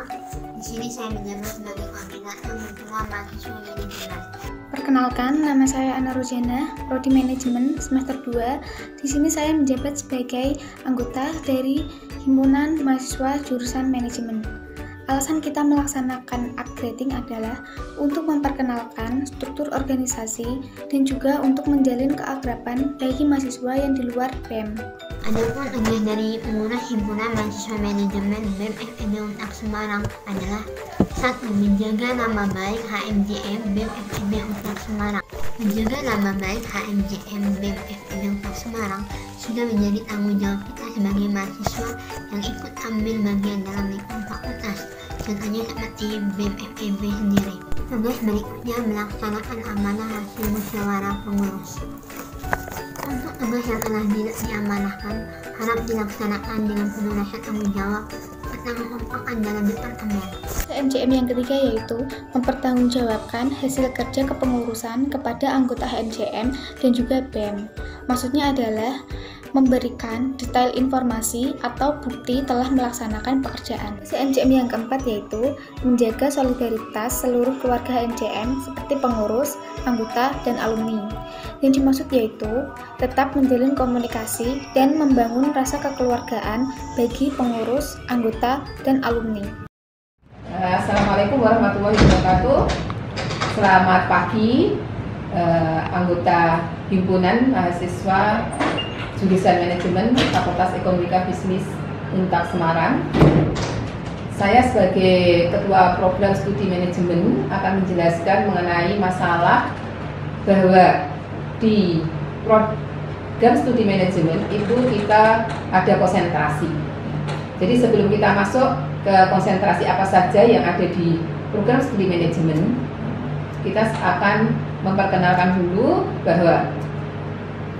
Di sini saya menjabat sebagai koordinator Himpunan Mahasiswa Manajemen. Perkenalkan, nama saya Ana Rojana, Prodi Manajemen semester 2. Di sini saya menjabat sebagai anggota dari Himpunan Mahasiswa Jurusan Manajemen. Alasan kita melaksanakan upgrading adalah untuk memperkenalkan struktur organisasi dan juga untuk menjalin keakraban bagi mahasiswa yang di luar BEM. Adapun tugas dari pengurus Himpunan Mahasiswa Manajemen BEM FEB Unpad Semarang adalah 1. Menjaga nama baik HMJM BEM FEB Unpad Semarang. Menjaga nama baik HMJM BEM FEB Unpad Semarang sudah menjadi tanggung jawab kita sebagai mahasiswa yang ikut ambil bagian dalam lingkup fakultas. Contohnya seperti BEM FEB sendiri. Tugas berikutnya melaksanakan amanah hasil musyawarah pengurus. Untuk tugas yang telah diamanahkan harap dilaksanakan dengan penuh rasa tanggung jawab serta kekompakan dalam departemen. HMJM yang ketiga yaitu mempertanggungjawabkan hasil kerja kepengurusan kepada anggota HMJM dan juga BEM. Maksudnya adalah memberikan detail informasi atau bukti telah melaksanakan pekerjaan. HMJM yang keempat yaitu menjaga solidaritas seluruh keluarga HMJM seperti pengurus, anggota, dan alumni. Yang dimaksud yaitu tetap menjalin komunikasi dan membangun rasa kekeluargaan bagi pengurus, anggota, dan alumni. Assalamualaikum warahmatullahi wabarakatuh. Selamat pagi anggota Himpunan Mahasiswa Jurusan Manajemen Fakultas Ekonomika Bisnis Unpad Semarang. Saya sebagai Ketua Program Studi Manajemen akan menjelaskan mengenai masalah bahwa di program studi manajemen itu kita ada konsentrasi. Jadi sebelum kita masuk ke konsentrasi apa saja yang ada di program studi manajemen, kita akan memperkenalkan dulu bahwa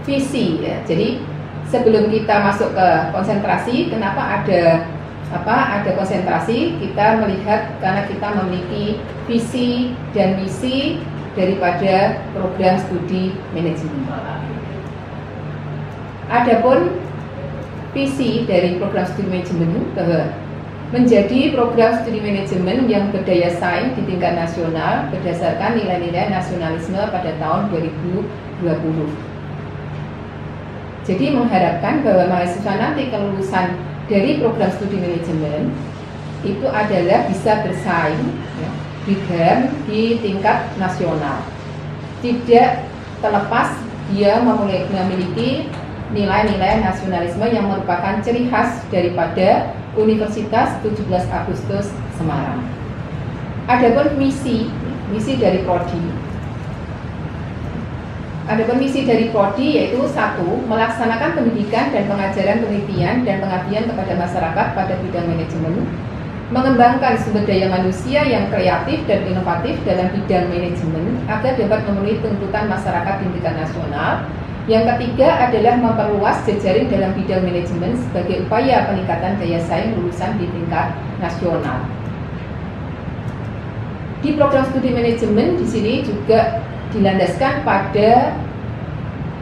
visi ya. Jadi sebelum kita masuk ke konsentrasi, kenapa ada konsentrasi? Kita melihat karena kita memiliki visi dan misi daripada program studi manajemen. Adapun visi dari program studi manajemen bahwa menjadi program studi manajemen yang berdaya saing di tingkat nasional berdasarkan nilai-nilai nasionalisme pada tahun 2020. Jadi mengharapkan bahwa mahasiswa nanti kelulusan dari program studi manajemen itu adalah bisa bersaing ya, di tingkat nasional, tidak terlepas dia memiliki nilai-nilai nasionalisme yang merupakan ciri khas daripada Universitas 17 Agustus Semarang. Adapun misi dari prodi. Adapun misi dari prodi yaitu 1. Melaksanakan pendidikan dan pengajaran penelitian dan pengabdian kepada masyarakat pada bidang manajemen, mengembangkan sumber daya manusia yang kreatif dan inovatif dalam bidang manajemen agar dapat memenuhi tuntutan masyarakat di tingkat nasional. Yang ketiga adalah memperluas jejaring dalam bidang manajemen sebagai upaya peningkatan daya saing lulusan di tingkat nasional. Di program studi manajemen di sini juga dilandaskan pada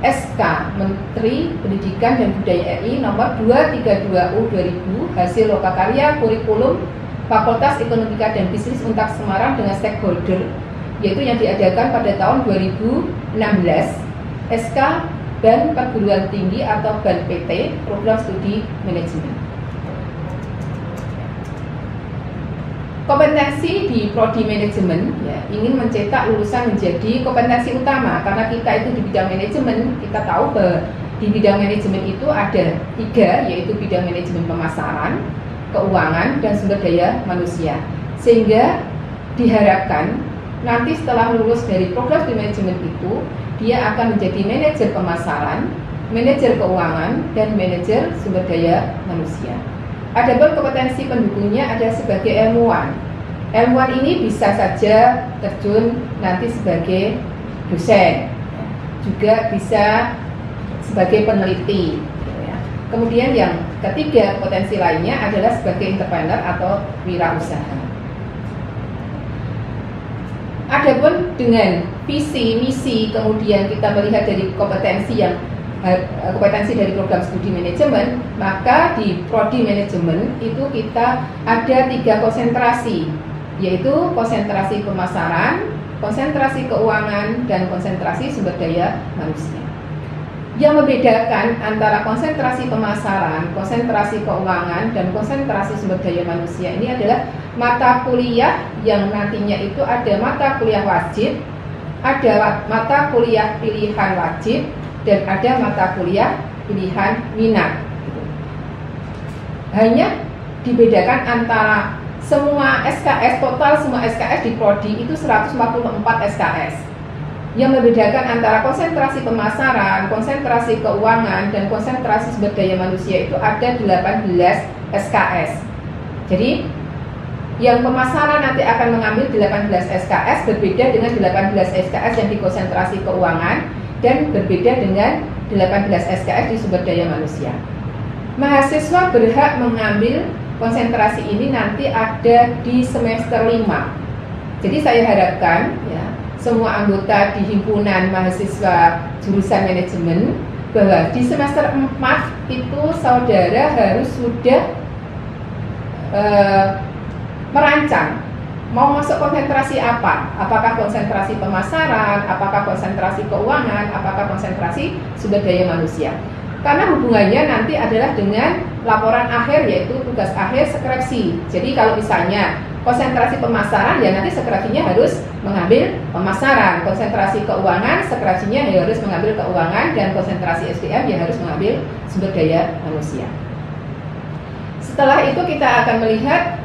SK Menteri Pendidikan dan Budaya RI nomor 232U 2000 hasil lokakarya kurikulum Fakultas Ekonomika dan Bisnis Unpad Semarang dengan stakeholder, yaitu yang diadakan pada tahun 2016. SK BAN Perguruan Tinggi atau BAN PT Program Studi Manajemen. Kompetensi di prodi manajemen ya, ingin mencetak lulusan menjadi kompetensi utama karena kita itu di bidang manajemen, kita tahu bahwa di bidang manajemen itu ada 3, yaitu bidang manajemen pemasaran, keuangan, dan sumber daya manusia. Sehingga diharapkan nanti setelah lulus dari program studi manajemen itu dia akan menjadi manajer pemasaran, manajer keuangan, dan manajer sumber daya manusia. Adapun kompetensi pendukungnya adalah sebagai ilmuwan. Ilmuwan ini bisa saja terjun nanti sebagai dosen, juga bisa sebagai peneliti. Kemudian yang ketiga potensi lainnya adalah sebagai entrepreneur atau wirausaha. Adapun dengan visi, misi, kemudian kita melihat dari kompetensi yang kompetensi dari program studi manajemen, maka di prodi manajemen itu kita ada 3 konsentrasi, yaitu konsentrasi pemasaran, konsentrasi keuangan, dan konsentrasi sumber daya manusia. Yang membedakan antara konsentrasi pemasaran, konsentrasi keuangan, dan konsentrasi sumber daya manusia ini adalah mata kuliah yang nantinya itu ada mata kuliah wajib, ada mata kuliah pilihan wajib, dan ada mata kuliah pilihan minat. Hanya dibedakan antara semua SKS, total semua SKS di prodi itu 144 SKS. Yang membedakan antara konsentrasi pemasaran, konsentrasi keuangan, dan konsentrasi sumber daya manusia itu ada 18 SKS. Jadi yang pemasaran nanti akan mengambil 18 SKS, berbeda dengan 18 SKS yang di konsentrasi keuangan, dan berbeda dengan 18 SKS di sumber daya manusia. Mahasiswa berhak mengambil konsentrasi ini nanti ada di semester 5. Jadi saya harapkan ya, semua anggota di himpunan mahasiswa jurusan manajemen bahwa di semester 4 itu saudara harus sudah merancang mau masuk konsentrasi apa, apakah konsentrasi pemasaran, apakah konsentrasi keuangan, apakah konsentrasi sumber daya manusia. Karena hubungannya nanti adalah dengan laporan akhir, yaitu tugas akhir skripsi. Jadi kalau misalnya konsentrasi pemasaran, ya nanti skripsinya harus mengambil pemasaran. Konsentrasi keuangan, skripsinya harus mengambil keuangan, dan konsentrasi SDM ya harus mengambil sumber daya manusia. Setelah itu kita akan melihat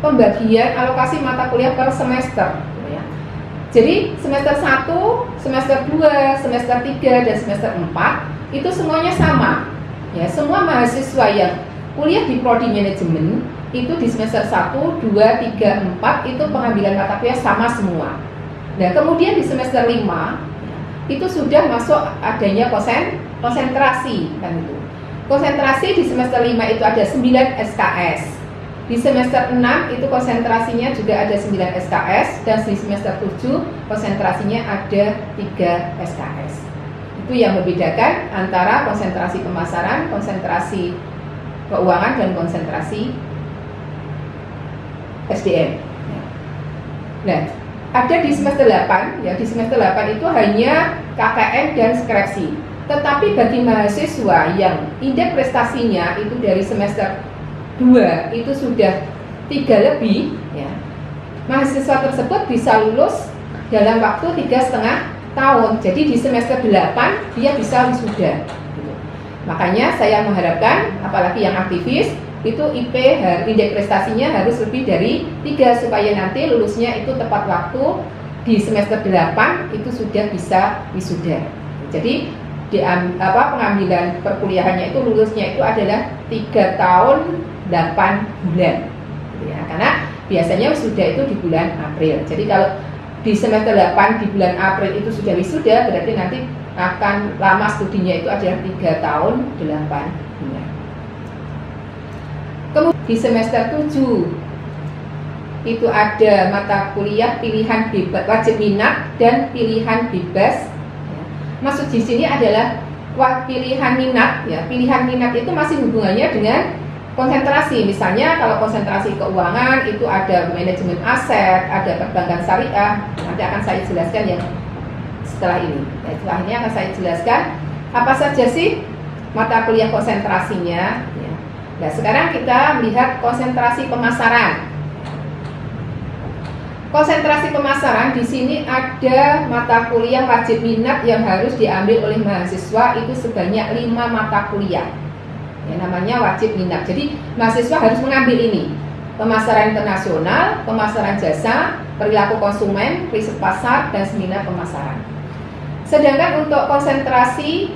pembagian alokasi mata kuliah per semester. Jadi semester 1, semester 2, semester 3, dan semester 4 itu semuanya sama. Ya, semua mahasiswa yang kuliah di prodi manajemen itu di semester 1, 2, 3, 4 itu pengambilan mata kuliah sama semua. Nah, kemudian di semester 5 itu sudah masuk adanya konsentrasi kan itu. Konsentrasi di semester 5 itu ada 9 SKS. Di semester 6 itu konsentrasinya juga ada 9 SKS, dan di semester 7 konsentrasinya ada 3 SKS. Itu yang membedakan antara konsentrasi pemasaran, konsentrasi keuangan, dan konsentrasi SDM. Nah, ada di semester 8, ya di semester 8 itu hanya KKN dan skripsi. Tetapi bagi mahasiswa yang indeks prestasinya itu dari semester 2 itu sudah 3 lebih, ya, mahasiswa tersebut bisa lulus dalam waktu 3,5 tahun. Jadi di semester 8 dia bisa wisuda. Makanya saya mengharapkan, apalagi yang aktivis, itu IP indeks prestasinya harus lebih dari 3 supaya nanti lulusnya itu tepat waktu di semester 8 itu sudah bisa wisuda. Jadi pengambilan perkuliahannya itu lulusnya itu adalah 3 tahun 8 bulan, ya, karena biasanya wisuda itu di bulan April. Jadi kalau di semester 8 di bulan April itu sudah wisuda, berarti nanti akan lama studinya itu adalah 3 tahun 8 bulan. Kemudian di semester 7 itu ada mata kuliah pilihan bebas, wajib minat, dan pilihan bebas. Maksud di sini adalah pilihan minat, ya. Pilihan minat itu masih hubungannya dengan konsentrasi. Misalnya kalau konsentrasi keuangan itu ada manajemen aset, ada perbankan syariah. Nanti akan saya jelaskan ya setelah ini. Nah, setelah ini akan saya jelaskan apa saja sih mata kuliah konsentrasinya. Ya. Nah, sekarang kita melihat konsentrasi pemasaran. Konsentrasi pemasaran di sini ada mata kuliah wajib minat yang harus diambil oleh mahasiswa itu sebanyak 5 mata kuliah. Ya, namanya wajib minat. Jadi mahasiswa harus mengambil ini: pemasaran internasional, pemasaran jasa, perilaku konsumen, riset pasar, dan seminar pemasaran. Sedangkan untuk konsentrasi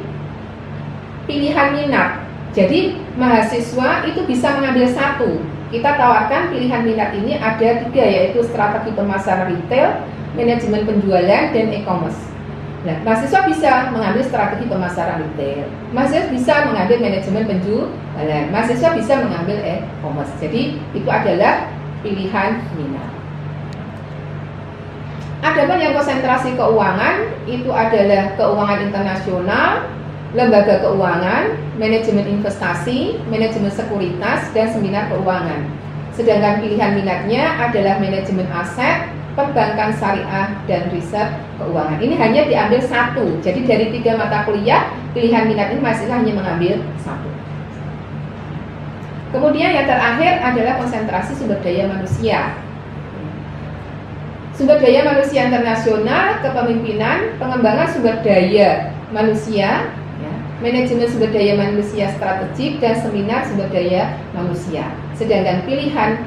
pilihan minat, jadi mahasiswa itu bisa mengambil 1. Kita tawarkan pilihan minat ini ada 3, yaitu strategi pemasaran retail, manajemen penjualan, dan e-commerce. Nah, mahasiswa bisa mengambil strategi pemasaran retail, mahasiswa bisa mengambil manajemen penjualan, mahasiswa bisa mengambil e-commerce. Jadi itu adalah pilihan minat. Adapun yang konsentrasi keuangan itu adalah keuangan internasional, lembaga keuangan, manajemen investasi, manajemen sekuritas, dan seminar keuangan. Sedangkan pilihan minatnya adalah manajemen aset, perbankan syariah, dan riset keuangan. Ini hanya diambil satu. Jadi dari 3 mata kuliah, pilihan minat ini masih hanya mengambil satu. Kemudian yang terakhir adalah konsentrasi sumber daya manusia. Sumber daya manusia internasional, kepemimpinan, pengembangan sumber daya manusia, manajemen sumber daya manusia strategik, dan seminar sumber daya manusia. Sedangkan pilihan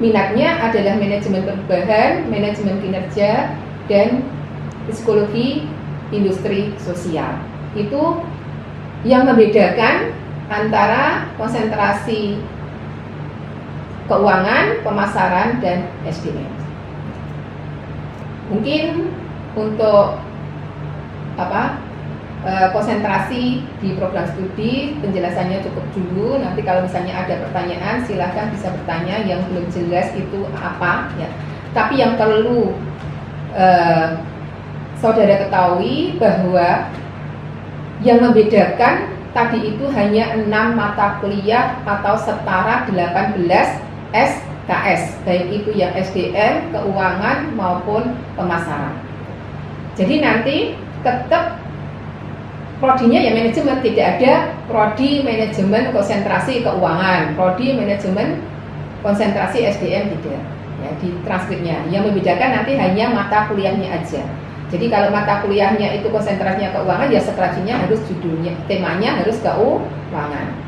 minatnya adalah manajemen perubahan, manajemen kinerja, dan psikologi industri sosial. Itu yang membedakan antara konsentrasi keuangan, pemasaran, dan SDM. Mungkin untuk konsentrasi di program studi penjelasannya cukup dulu. Nanti kalau misalnya ada pertanyaan silahkan bisa bertanya yang belum jelas itu apa ya. Tapi yang perlu saudara ketahui bahwa yang membedakan tadi itu hanya 6 mata kuliah atau setara 18 SKS, baik itu yang SDM, keuangan maupun pemasaran. Jadi nanti tetap prodinya ya manajemen, tidak ada prodi manajemen konsentrasi keuangan, prodi manajemen konsentrasi SDM, tidak ya di transkripnya. Yang membedakan nanti hanya mata kuliahnya aja. Jadi kalau mata kuliahnya itu konsentrasinya keuangan, ya sekrasinya harus judulnya, temanya harus keuangan.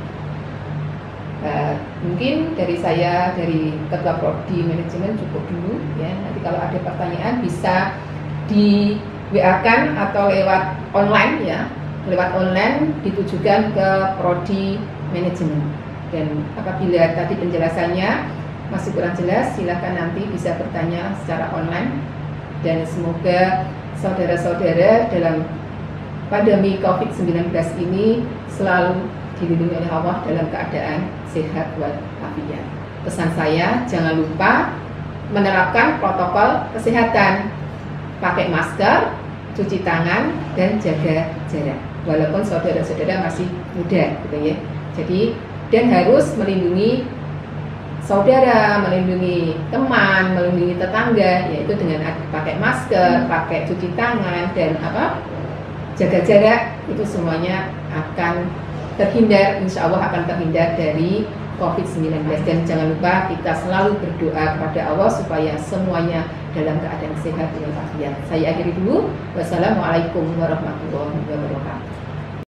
Mungkin dari saya, dari ketua prodi manajemen cukup dulu ya. Nanti kalau ada pertanyaan bisa di WA-kan atau lewat online ya. Lewat online ditujukan ke prodi manajemen. Dan apabila tadi penjelasannya masih kurang jelas, silakan nanti bisa bertanya secara online. Dan semoga saudara-saudara dalam pandemi COVID-19 ini selalu dilindungi oleh Allah dalam keadaan sehat walafiat. Pesan saya, jangan lupa menerapkan protokol kesehatan, pakai masker, cuci tangan, dan jaga jarak. Walaupun saudara-saudara masih muda, gitu ya. Jadi dan harus melindungi saudara, melindungi teman, melindungi tetangga, yaitu dengan pakai masker, pakai cuci tangan, dan jaga jarak. Itu semuanya akan terhindar, insya Allah akan terhindar dari COVID-19. Dan jangan lupa kita selalu berdoa kepada Allah supaya semuanya dalam keadaan sehat dan walafiat. Saya akhiri dulu. Wassalamualaikum warahmatullahi wabarakatuh.